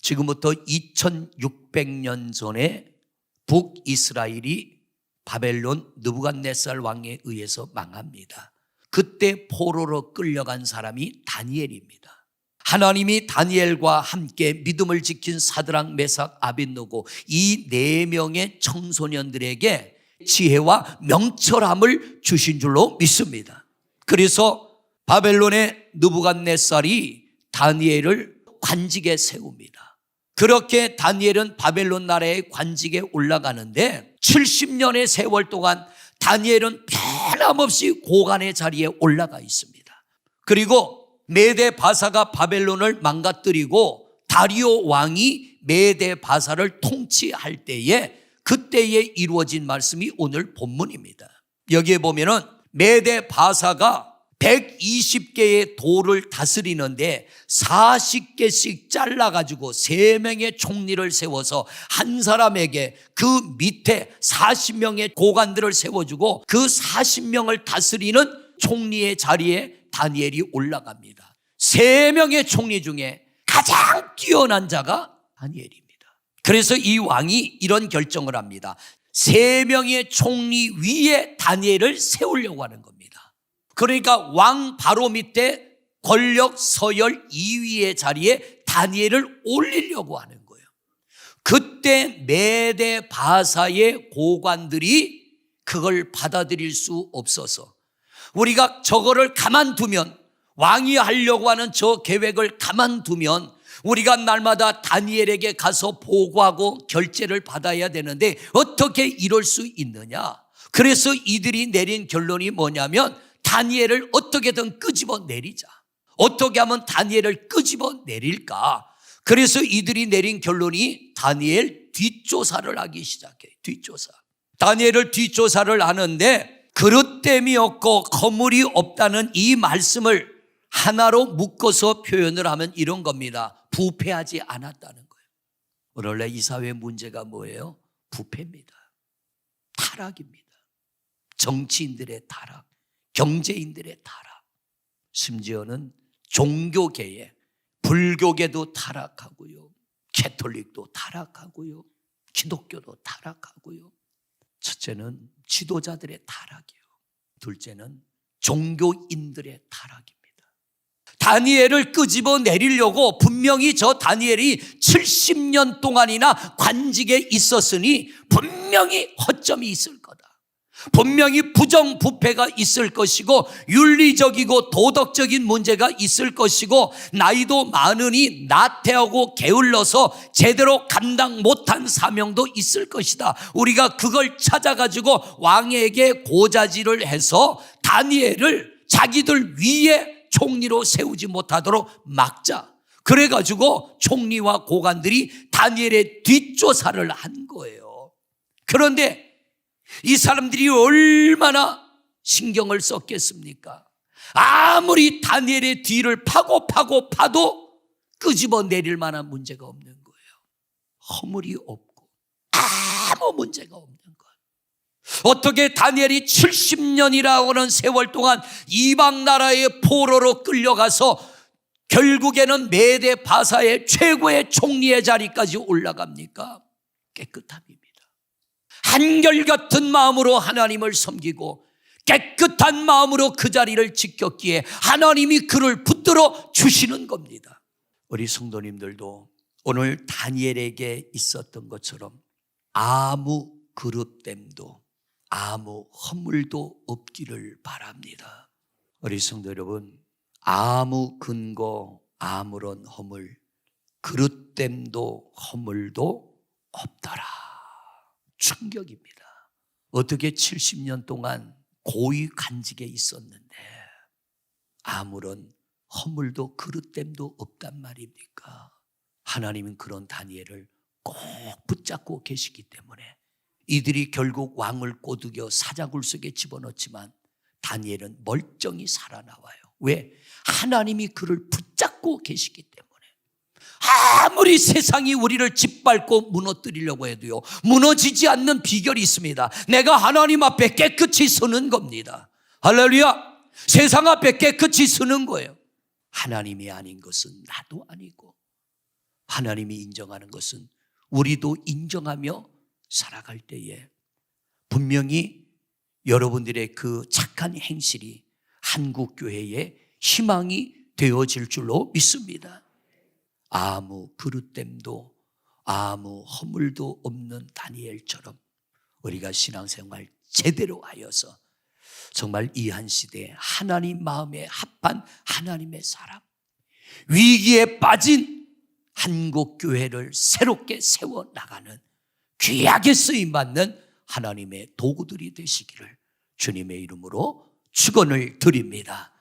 지금부터 2600년 전에 북이스라엘이 바벨론 느부갓네살 왕에 의해서 망합니다. 그때 포로로 끌려간 사람이 다니엘입니다. 하나님이 다니엘과 함께 믿음을 지킨 사드락, 메삭, 아벳느고 이 4명의 청소년들에게 지혜와 명철함을 주신 줄로 믿습니다. 그래서 바벨론의 느부갓네살이 다니엘을 관직에 세웁니다. 그렇게 다니엘은 바벨론 나라의 관직에 올라가는데 70년의 세월 동안 다니엘은 변함없이 고관의 자리에 올라가 있습니다. 그리고 메데 바사가 바벨론을 망가뜨리고 다리오 왕이 메데 바사를 통치할 때에 그때에 이루어진 말씀이 오늘 본문입니다. 여기에 보면은 메데 바사가 120개의 도를 다스리는데 40개씩 잘라가지고 3명의 총리를 세워서 한 사람에게 그 밑에 40명의 고관들을 세워주고 그 40명을 다스리는 총리의 자리에 다니엘이 올라갑니다. 3명의 총리 중에 가장 뛰어난 자가 다니엘입니다. 그래서 이 왕이 이런 결정을 합니다. 3명의 총리 위에 다니엘을 세우려고 하는 겁니다. 그러니까 왕 바로 밑에 권력 서열 2위의 자리에 다니엘을 올리려고 하는 거예요. 그때 메데 바사의 고관들이 그걸 받아들일 수 없어서 우리가 저거를 가만두면, 왕이 하려고 하는 저 계획을 가만두면 우리가 날마다 다니엘에게 가서 보고하고 결제를 받아야 되는데 어떻게 이럴 수 있느냐. 그래서 이들이 내린 결론이 뭐냐면 다니엘을 어떻게든 끄집어 내리자. 어떻게 하면 다니엘을 끄집어 내릴까. 그래서 이들이 내린 결론이 다니엘 뒷조사를 하기 시작해요. 뒷조사. 다니엘을 뒷조사를 하는데 그릇됨이 없고 거물이 없다는 이 말씀을 하나로 묶어서 표현을 하면 이런 겁니다. 부패하지 않았다는 거예요. 원래 이 사회의 문제가 뭐예요? 부패입니다. 타락입니다. 정치인들의 타락, 경제인들의 타락, 심지어는 종교계에 불교계도 타락하고요, 캐톨릭도 타락하고요, 기독교도 타락하고요. 첫째는 지도자들의 타락이요, 둘째는 종교인들의 타락입니다. 다니엘을 끄집어 내리려고 분명히 저 다니엘이 70년 동안이나 관직에 있었으니 분명히 허점이 있을 거다. 분명히 부정부패가 있을 것이고 윤리적이고 도덕적인 문제가 있을 것이고 나이도 많으니 나태하고 게을러서 제대로 감당 못한 사명도 있을 것이다. 우리가 그걸 찾아가지고 왕에게 고자질을 해서 다니엘을 자기들 위에 총리로 세우지 못하도록 막자. 그래가지고 총리와 고관들이 다니엘의 뒷조사를 한 거예요. 그런데 이 사람들이 얼마나 신경을 썼겠습니까? 아무리 다니엘의 뒤를 파고 파도 끄집어 내릴 만한 문제가 없는 거예요. 허물이 없고 아무 문제가 없는 거예요. 어떻게 다니엘이 70년이라고 하는 세월 동안 이방 나라의 포로로 끌려가서 결국에는 메데 바사의 최고의 총리의 자리까지 올라갑니까? 깨끗함입니다. 한결같은 마음으로 하나님을 섬기고 깨끗한 마음으로 그 자리를 지켰기에 하나님이 그를 붙들어 주시는 겁니다. 우리 성도님들도 오늘 다니엘에게 있었던 것처럼 아무 그릇됨도 아무 허물도 없기를 바랍니다. 우리 성도 여러분, 아무 근거, 아무런 허물, 그릇됨도 허물도 없더라. 충격입니다. 어떻게 70년 동안 고위 간직에 있었는데 아무런 허물도 그릇됨도 없단 말입니까? 하나님은 그런 다니엘을 꼭 붙잡고 계시기 때문에 이들이 결국 왕을 꼬드겨 사자굴 속에 집어넣지만 다니엘은 멀쩡히 살아나와요. 왜? 하나님이 그를 붙잡고 계시기 때문에. 아무리 세상이 우리를 짓밟고 무너뜨리려고 해도요, 무너지지 않는 비결이 있습니다. 내가 하나님 앞에 깨끗이 서는 겁니다. 할렐루야. 세상 앞에 깨끗이 서는 거예요. 하나님이 아닌 것은 나도 아니고 하나님이 인정하는 것은 우리도 인정하며 살아갈 때에 분명히 여러분들의 그 착한 행실이 한국교회의 희망이 되어질 줄로 믿습니다. 아무 그릇됨도 아무 허물도 없는 다니엘처럼 우리가 신앙생활 제대로 하여서 정말 이 한 시대에 하나님 마음에 합한 하나님의 사람, 위기에 빠진 한국교회를 새롭게 세워나가는 귀하게 쓰임받는 하나님의 도구들이 되시기를 주님의 이름으로 축원을 드립니다.